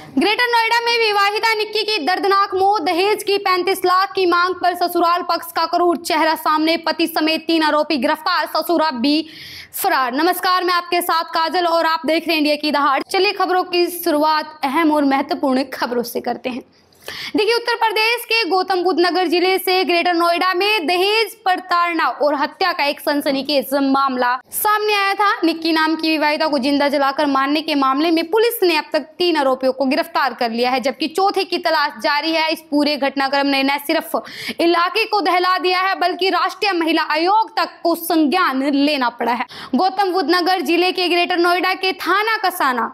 Greater Noida में विवाहिता निक्की की दर्दनाक मौत। दहेज की 35 लाख की मांग पर ससुराल पक्ष का क्रूर चेहरा सामने। पति समेत 3 आरोपी गिरफ्तार, ससुराल भी फरार। नमस्कार, मैं आपके साथ काजल और आप देख रहे हैं इंडिया की दहाड़। चलिए खबरों की शुरुआत अहम और महत्वपूर्ण खबरों से करते हैं। देखिए, उत्तर प्रदेश के गौतम बुद्ध नगर जिले से ग्रेटर नोएडा में दहेज प्रताड़ना और हत्या का एक सनसनीखेज मामला सामने आया था। निक्की नाम की विवाहिता को जिंदा जलाकर मारने के मामले में पुलिस ने अब तक 3 आरोपियों को गिरफ्तार कर लिया है, जबकि चौथे की तलाश जारी है। इस पूरे घटनाक्रम ने न सिर्फ इलाके को दहला दिया है, बल्कि राष्ट्रीय महिला आयोग तक को संज्ञान लेना पड़ा है। गौतम बुद्ध नगर जिले के ग्रेटर नोएडा के थाना कसाना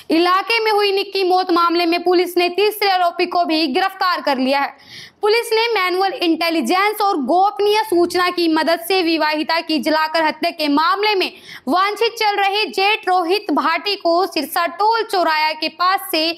इलाके में हुई निक्की मौत मामले में पुलिस ने तीसरे आरोपी को भी गिरफ्तार कर लिया है। पुलिस ने मैनुअल इंटेलिजेंस और गोपनीय सूचना की मदद से विवाहिता की जलाकर हत्या के मामले में वांछित चल रहे जेठ रोहित भाटी को सिरसा टोल चौराया के पास से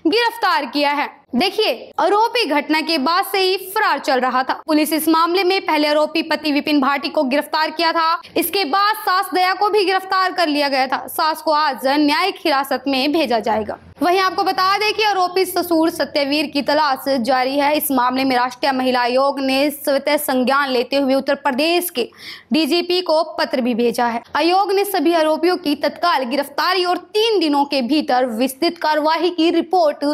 गिरफ्तार किया है। देखिए, आरोपी घटना के बाद से ही फरार चल रहा था। पुलिस इस मामले में पहले आरोपी पति विपिन भाटी को गिरफ्तार किया था। इसके बाद सास दया को भी गिरफ्तार कर लिया गया था। सास को आज न्यायिक हिरासत में भेजा जाएगा। वहीं आपको बता दें कि आरोपी ससुर सत्यवीर की तलाश जारी है। इस मामले में राष्ट्रीय महिला आयोग ने स्वतः संज्ञान लेते हुए उत्तर प्रदेश के डीजीपी को पत्र भी भेजा है। आयोग ने सभी आरोपियों की तत्काल गिरफ्तारी और 3 दिनों के भीतर विस्तृत कार्यवाही की रिपोर्ट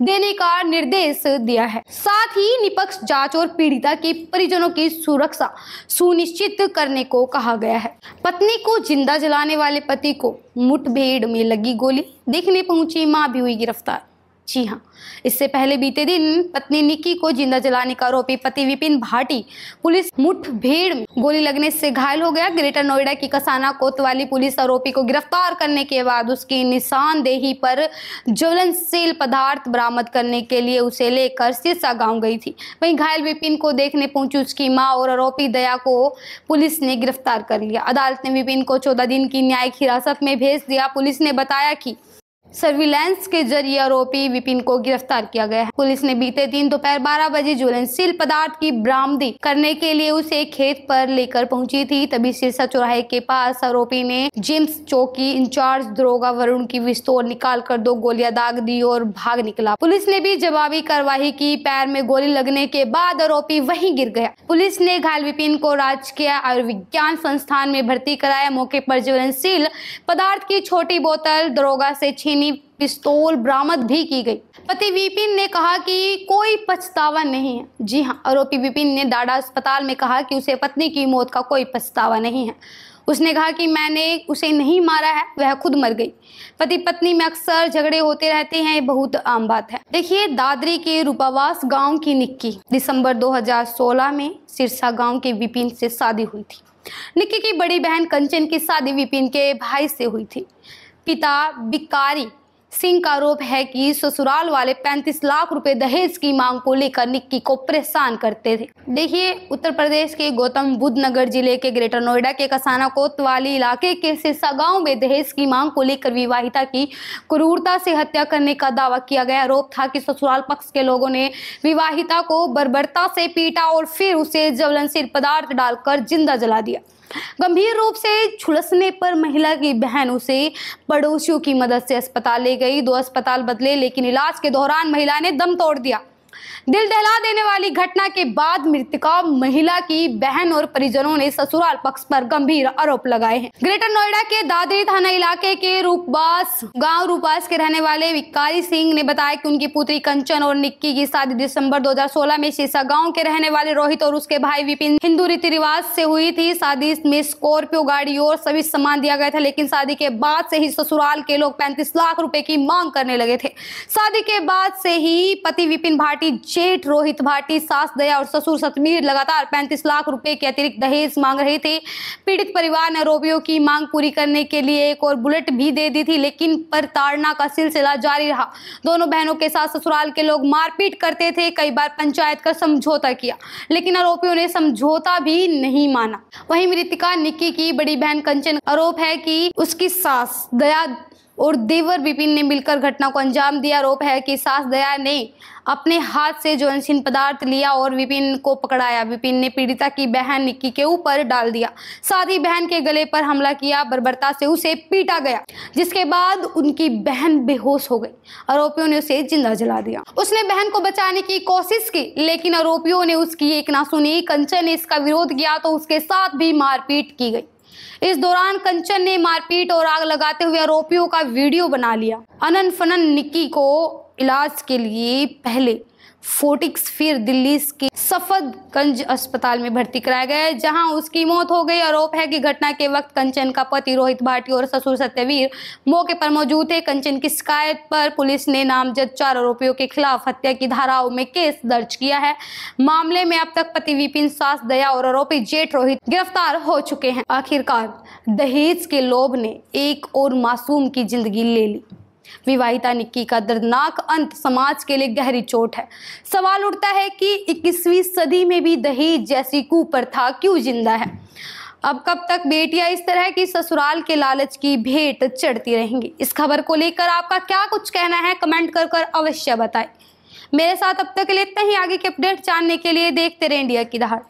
देने का निर्देश दिया है। साथ ही निष्पक्ष जांच और पीड़िता के परिजनों की सुरक्षा सुनिश्चित करने को कहा गया है। पत्नी को जिंदा जलाने वाले पति को मुठभेड़ में लगी गोली देखने पहुंची मां भी हुई गिरफ्तार। जी हाँ, इससे पहले बीते दिन पत्नी निक्की को जिंदा जलाने का आरोपी पति विपिन भाटी पुलिस मुठभेड़ में गोली लगने से घायल हो गया। ग्रेटर नोएडा की कसाना कोतवाली पुलिस आरोपी को गिरफ्तार करने के बाद उसकी निशानदेही पर ज्वलनशील पदार्थ बरामद करने के लिए उसे लेकर सिरसा गांव गई थी। वहीं घायल विपिन को देखने पहुंची उसकी मां और आरोपी दया को पुलिस ने गिरफ्तार कर लिया। अदालत ने विपिन को 14 दिन की न्यायिक हिरासत में भेज दिया। पुलिस ने बताया कि सर्विलांस के जरिए आरोपी विपिन को गिरफ्तार किया गया है। पुलिस ने बीते दिन दोपहर 12 बजे ज्वलनशील पदार्थ की बरामदी करने के लिए उसे खेत पर लेकर पहुंची थी। तभी सिरसा चौराहे के पास आरोपी ने जेम्स चौकी इंचार्ज दरोगा वरुण की पिस्तौल निकालकर 2 गोलियां दाग दी और भाग निकला। पुलिस ने भी जवाबी कार्रवाई की। पैर में गोली लगने के बाद आरोपी वहीं गिर गया। पुलिस ने घायल विपिन को राजकीय आयुर्विज्ञान संस्थान में भर्ती कराया। मौके पर ज्वलनशील पदार्थ की छोटी बोतल, दरोगा से छीनी पिस्तौल बरामद भी की गई। पति विपिन ने कहा कि कोई पछतावा नहीं है। जी हाँ, आरोपी विपिन ने डाडा अस्पताल में कहा कि उसे पत्नी की मौत का कोई पछतावा नहीं है। उसने कहा कि मैंने उसे नहीं मारा है, वह खुद मर गई। पति पत्नी में अक्सर झगड़े होते रहते हैं, ये बहुत आम बात है। देखिए, दादरी के रूपावास गांव की निक्की दिसंबर 2016 में सिरसा गांव के विपिन से शादी हुई थी। निक्की की बड़ी बहन कंचन की शादी विपिन के भाई से हुई थी। पिता बिकारी सिंह का आरोप है कि ससुराल वाले 35 लाख रुपए दहेज की मांग को लेकर निक्की को परेशान करते थे। देखिए, उत्तर प्रदेश के गौतम बुद्ध नगर जिले के ग्रेटर नोएडा के कसाना कोतवाली इलाके के सिरसा गांव में दहेज की मांग को लेकर विवाहिता की क्रूरता से हत्या करने का दावा किया गया। आरोप था कि ससुराल पक्ष के लोगों ने विवाहिता को बर्बरता से पीटा और फिर उसे ज्वलनशील पदार्थ डालकर जिंदा जला दिया। गंभीर रूप से झुलसने पर महिला की बहन उसे पड़ोसियों की मदद से अस्पताल ले गई। 2 अस्पताल बदले, लेकिन इलाज के दौरान महिला ने दम तोड़ दिया। दिल दहला देने वाली घटना के बाद मृतका महिला की बहन और परिजनों ने ससुराल पक्ष पर गंभीर आरोप लगाए हैं। ग्रेटर नोएडा के दादरी थाना इलाके के रूपवास के रहने वाले विकारी सिंह ने बताया कि उनकी पुत्री कंचन और निक्की की शादी दिसंबर 2016 में सिरसा गांव के रहने वाले रोहित और उसके भाई विपिन हिंदू रीति रिवाज से हुई थी। शादी में स्कॉर्पियो गाड़ी और सभी सामान दिया गया था, लेकिन शादी के बाद से ही ससुराल के लोग 35 लाख रुपए की मांग करने लगे थे। शादी के बाद से ही पति विपिन भाटी, जेठ रोहित भाटी, सास दया और ससुर सतमीर लगातार 35 लाख रुपए के अतिरिक्त दहेज मांग रहे थे। पीड़ित परिवार ने आरोपियों की मांग पूरी करने के लिए एक और बुलेट भी दे दी थी, लेकिन प्रताड़ना का सिलसिला जारी रहा। दोनों बहनों के साथ ससुराल के लोग मारपीट करते थे। कई बार पंचायत कर समझौता किया, लेकिन आरोपियों ने समझौता भी नहीं माना। वहीं मृतका निक्की की बड़ी बहन कंचन आरोप है कि उसकी सास दया और देवर विपिन ने मिलकर घटना को अंजाम दिया। आरोप है कि सास दया ने अपने हाथ से ज्वलनशील पदार्थ लिया और विपिन को पकड़ाया। विपिन ने पीड़िता की बहन निक्की के ऊपर डाल दिया, साथ ही बहन के गले पर हमला किया। बर्बरता से उसे पीटा गया, जिसके बाद उनकी बहन बेहोश हो गई। आरोपियों ने उसे जिंदा जला दिया। उसने बहन को बचाने की कोशिश की, लेकिन आरोपियों ने उसकी एक ना सुनी। कंचन ने इसका विरोध किया तो उसके साथ भी मारपीट की गई। इस दौरान कंचन ने मारपीट और आग लगाते हुए आरोपियों का वीडियो बना लिया। अनन फनन निक्की को इलाज के लिए पहले फोर्टिक्स फिर दिल्ली के सफदरगंज अस्पताल में भर्ती कराया गया, जहां उसकी मौत हो गई। आरोप है कि घटना के वक्त कंचन का पति रोहित भाटिया और ससुर सत्यवीर मौके पर मौजूद थे। कंचन की शिकायत पर पुलिस ने नामजद 4 आरोपियों के खिलाफ हत्या की धाराओं में केस दर्ज किया है। मामले में अब तक पति विपिन, सास दया और आरोपी जेठ रोहित गिरफ्तार हो चुके हैं। आखिरकार दहेज के लोभ ने एक और मासूम की जिंदगी ले ली। विवाहिता निक्की का दर्दनाक अंत समाज के लिए गहरी चोट है। सवाल उठता है कि 21वीं सदी में भी दहेज जैसी कुप्रथा क्यों जिंदा है? अब कब तक बेटियां इस तरह की ससुराल के लालच की भेंट चढ़ती रहेंगी? इस खबर को लेकर आपका क्या कुछ कहना है, कमेंट कर अवश्य बताएं। मेरे साथ अब तक के लिए इतना ही। आगे के अपडेट जानने के लिए देखते रहे इंडिया की दहाड़।